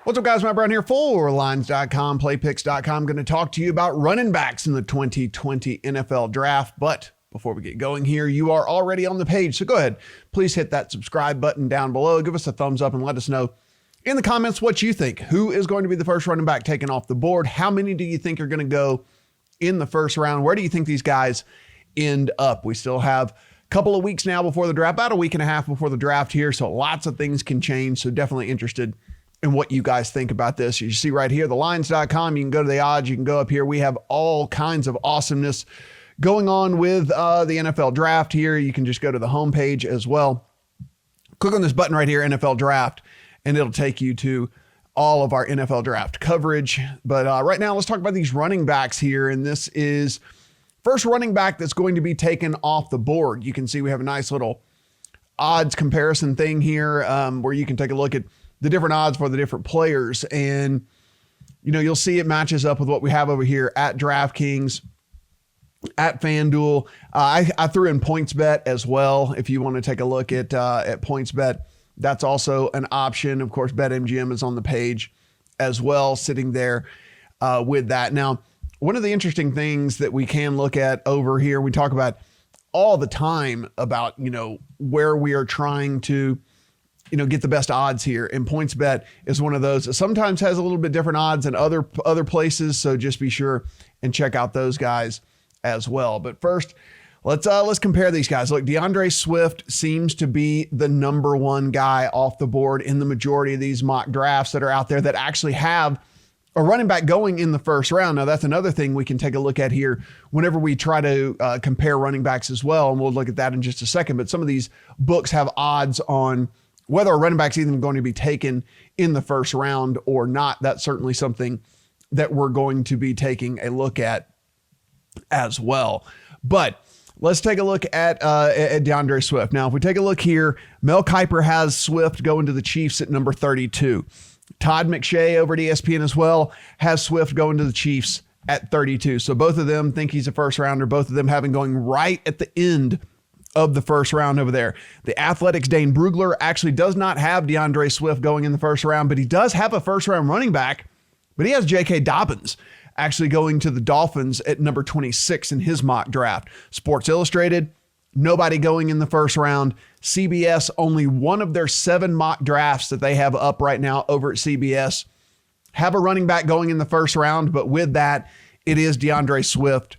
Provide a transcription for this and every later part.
What's up, guys? Matt Brown here for Lines.com, PlayPicks.com. Going to talk to you about running backs in the 2020 NFL Draft. But before we get going here, you are already on the page. So go ahead, please hit that subscribe button down below. Give us a thumbs up and let us know in the comments what you think. Who is going to be the first running back taken off the board? How many do you think are going to go in the first round? Where do you think these guys end up? We still have a couple of weeks now before the draft, about a week and a half before the draft here. So lots of things can change. So definitely interested in what you guys think about this. You see right here, thelines.com. You can go to the odds. You can go up here. We have all kinds of awesomeness going on with the NFL draft here. You can just go to the homepage as well. Click on this button right here, NFL draft, and it'll take you to all of our NFL draft coverage. But right now, let's talk about these running backs here. And this is first running back that's going to be taken off the board. You can see we have a nice little odds comparison thing here where you can take a look at the different odds for the different players. And, you know, you'll see it matches up with what we have over here at DraftKings, at FanDuel. I threw in PointsBet as well. If you want to take a look at PointsBet, that's also an option. Of course, BetMGM is on the page as well, sitting there with that. Now, one of the interesting things that we can look at over here, we talk about all the time about, you know, where we are trying to, you know, get the best odds here. And PointsBet is one of those that sometimes has a little bit different odds than other places. So just be sure and check out those guys as well. But first, let's compare these guys. Look, Deandre Swift seems to be the number one guy off the board in the majority of these mock drafts that are out there that actually have a running back going in the first round. Now, that's another thing we can take a look at here whenever we try to compare running backs as well. And we'll look at that in just a second. But some of these books have odds on whether a running back's even going to be taken in the first round or not. That's certainly something that we're going to be taking a look at as well. But let's take a look at DeAndre Swift. Now, if we take a look here, Mel Kiper has Swift going to the Chiefs at number 32. Todd McShay over at ESPN as well has Swift going to the Chiefs at 32. So both of them think he's a first rounder, both of them having going right at the end of the first round over there. The Athletic's Dane Brugler actually does not have DeAndre Swift going in the first round, but he does have a first round running back, but he has JK Dobbins actually going to the Dolphins at number 26 in his mock draft. Sports Illustrated, nobody going in the first round. CBS, only one of their 7 mock drafts that they have up right now over at CBS have a running back going in the first round, but with that, it is DeAndre Swift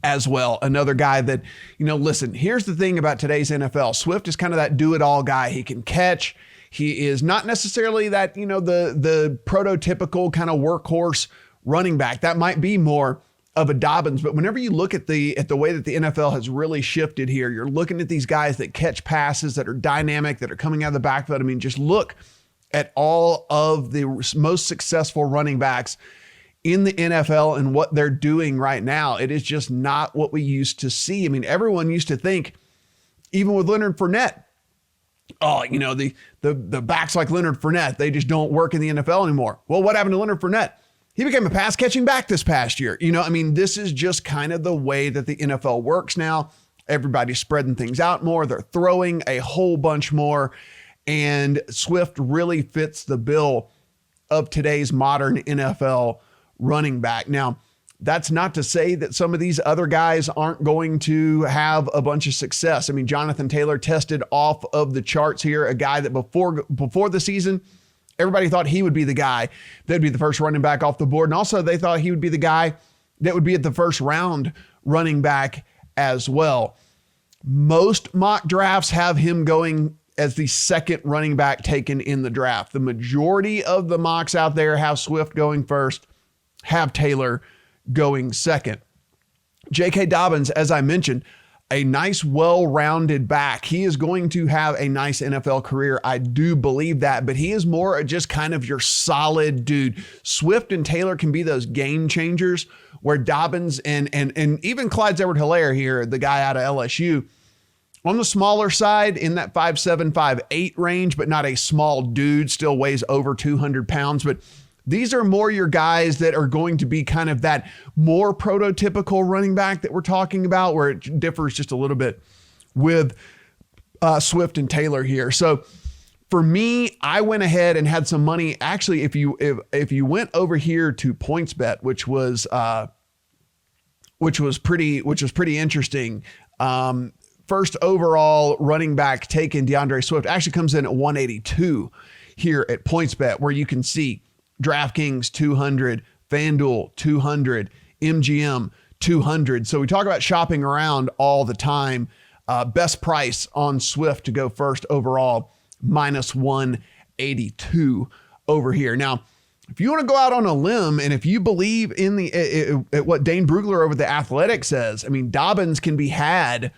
as well. Another guy that, you know, listen, here's the thing about today's NFL. Swift is kind of that do-it-all guy. He can catch. He is not necessarily that, you know, the prototypical kind of workhorse running back. That might be more of a Dobbins, but whenever you look at the way that the NFL has really shifted here, you're looking at these guys that catch passes, that are dynamic, that are coming out of the backfield. I mean, just look at all of the most successful running backs in the NFL and what they're doing right now. It is just not what we used to see. I mean, everyone used to think, even with Leonard Fournette, oh, you know, the backs like Leonard Fournette, they just don't work in the NFL anymore. Well, what happened to Leonard Fournette? He became a pass catching back this past year. You know, I mean, this is just kind of the way that the NFL works now. Everybody's spreading things out more. They're throwing a whole bunch more. And Swift really fits the bill of today's modern NFL running back. Now, that's not to say that some of these other guys aren't going to have a bunch of success. I mean, Jonathan Taylor tested off of the charts here, a guy that before the season, everybody thought he would be the guy that would be the first running back off the board. And also they thought he would be the guy that would be at the first round running back as well. Most mock drafts have him going as the second running back taken in the draft. The majority of the mocks out there have Swift going first, have Taylor going second. JK Dobbins, as I mentioned, a nice, well-rounded back. He is going to have a nice NFL career. I do believe that, but he is more just kind of your solid dude. Swift and Taylor can be those game changers where Dobbins and even Clyde Edwards-Helaire here, the guy out of LSU, on the smaller side in that 5'7", 5'8" range, but not a small dude, still weighs over 200 pounds, but these are more your guys that are going to be kind of that more prototypical running back that we're talking about, where it differs just a little bit with Swift and Taylor here. So For me, I went ahead and had some money. Actually, if you went over here to PointsBet, which was pretty interesting. First overall running back taken, Deandre Swift, actually comes in at 182 here at PointsBet, where you can see DraftKings 200, FanDuel 200, MGM 200. So we talk about shopping around all the time. Best price on Swift to go first overall, minus 182 over here. Now, if you want to go out on a limb, and if you believe in what Dane Brugler over The Athletic says, I mean, Dobbins can be had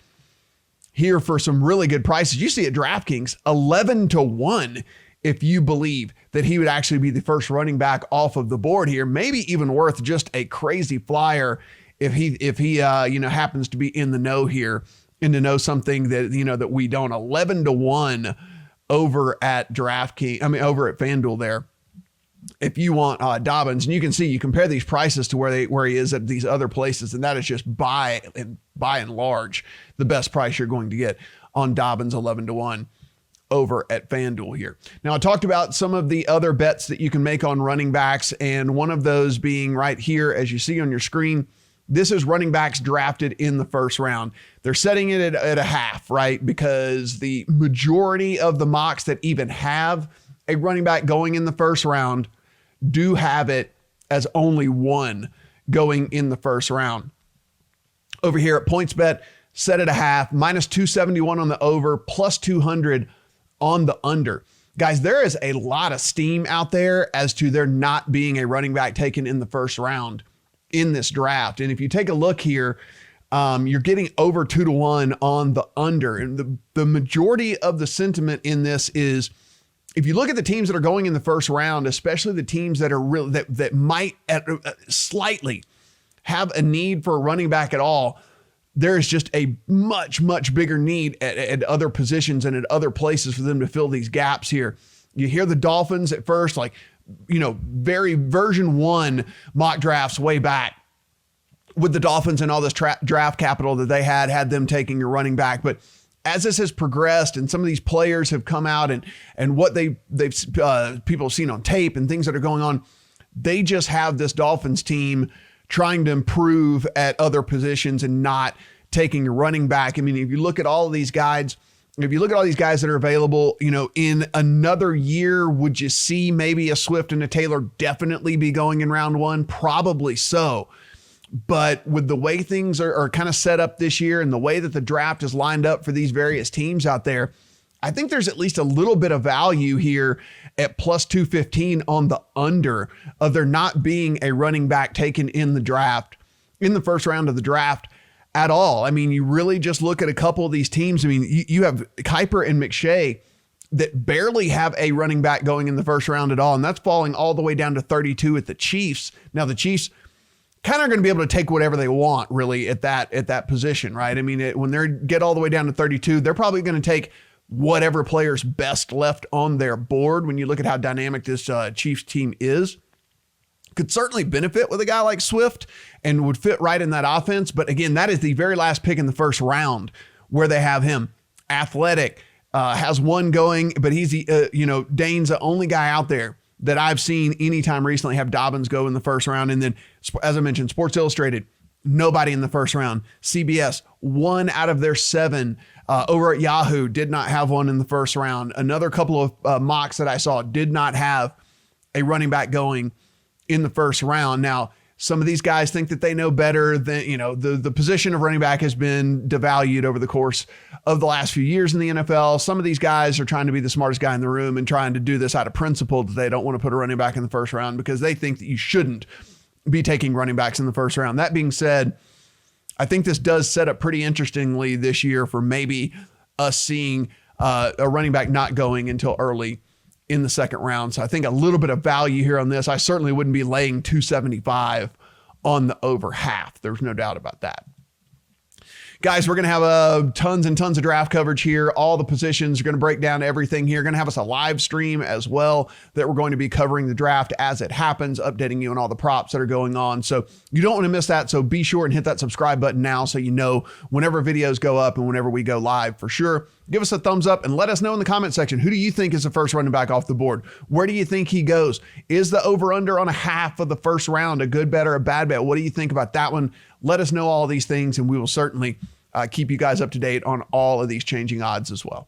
here for some really good prices. You see at DraftKings, 11-1, if you believe that he would actually be the first running back off of the board here, maybe even worth just a crazy flyer if he happens to be in the know here and to know something that, that we don't. 11-1 over at over at FanDuel there. If you want Dobbins, and you can see, you compare these prices to where he is at these other places, and that is just by and large the best price you're going to get on Dobbins, 11-1 over at FanDuel here. Now, I talked about some of the other bets that you can make on running backs, and one of those being right here, as you see on your screen. This is running backs drafted in the first round. They're setting it at a half, right? Because the majority of the mocks that even have a running back going in the first round do have it as only one going in the first round. Over here at PointsBet, set at a half, minus 271 on the over, plus 200 on the under. Guys, there is a lot of steam out there as to there not being a running back taken in the first round in this draft. And if you take a look here, you're getting over 2-1 on the under. And the majority of the sentiment in this is, if you look at the teams that are going in the first round, especially the teams that are real, that might slightly have a need for a running back at all, there is just a much, much bigger need at other positions and at other places for them to fill these gaps here. You hear the Dolphins at first, very version 1 mock drafts way back with the Dolphins and all this draft capital that they had them taking a running back. But as this has progressed and some of these players have come out and what they've people have seen on tape and things that are going on, they just have this Dolphins team trying to improve at other positions and not taking a running back. I mean, if you look at all of these guys, that are available, in another year, would you see maybe a Swift and a Taylor definitely be going in round 1? Probably so. But with the way things are kind of set up this year and the way that the draft is lined up for these various teams out there, I think there's at least a little bit of value here at plus 215 on the under of there not being a running back taken in the draft, in the first round of the draft at all. I mean, you really just look at a couple of these teams. I mean, you have Kuiper and McShay that barely have a running back going in the first round at all, and that's falling all the way down to 32 at the Chiefs. Now, the Chiefs kind of are going to be able to take whatever they want really at that position, right? I mean, when they get all the way down to 32, they're probably going to take whatever player's best left on their board. When you look at how dynamic this Chiefs team is, could certainly benefit with a guy like Swift and would fit right in that offense. But again, that is the very last pick in the first round where they have him. Athletic has one going, but he's Dane's the only guy out there that I've seen anytime recently have Dobbins go in the first round. And then, as I mentioned, Sports Illustrated, nobody in the first round. CBS, 1 out of their 7 over at Yahoo did not have one in the first round. Another couple of mocks that I saw did not have a running back going in the first round. Now, some of these guys think that they know better than, the position of running back has been devalued over the course of the last few years in the NFL. Some of these guys are trying to be the smartest guy in the room and trying to do this out of principle that they don't want to put a running back in the first round because they think that you shouldn't be taking running backs in the first round. That being said, I think this does set up pretty interestingly this year for maybe us seeing a running back not going until early in the second round. So I think a little bit of value here on this. I certainly wouldn't be laying 275 on the over half. There's no doubt about that. Guys, we're going to have tons and tons of draft coverage here. All the positions are going to break down everything here. Going to have us a live stream as well that we're going to be covering the draft as it happens, updating you on all the props that are going on. So you don't want to miss that. So be sure and hit that subscribe button now so you know whenever videos go up and whenever we go live for sure. give us a thumbs up and let us know in the comment section, who do you think is the first running back off the board? Where do you think he goes? Is the over-under on a half of the first round a good bet or a bad bet? What do you think about that one? Let us know all these things, and we will certainly keep you guys up to date on all of these changing odds as well.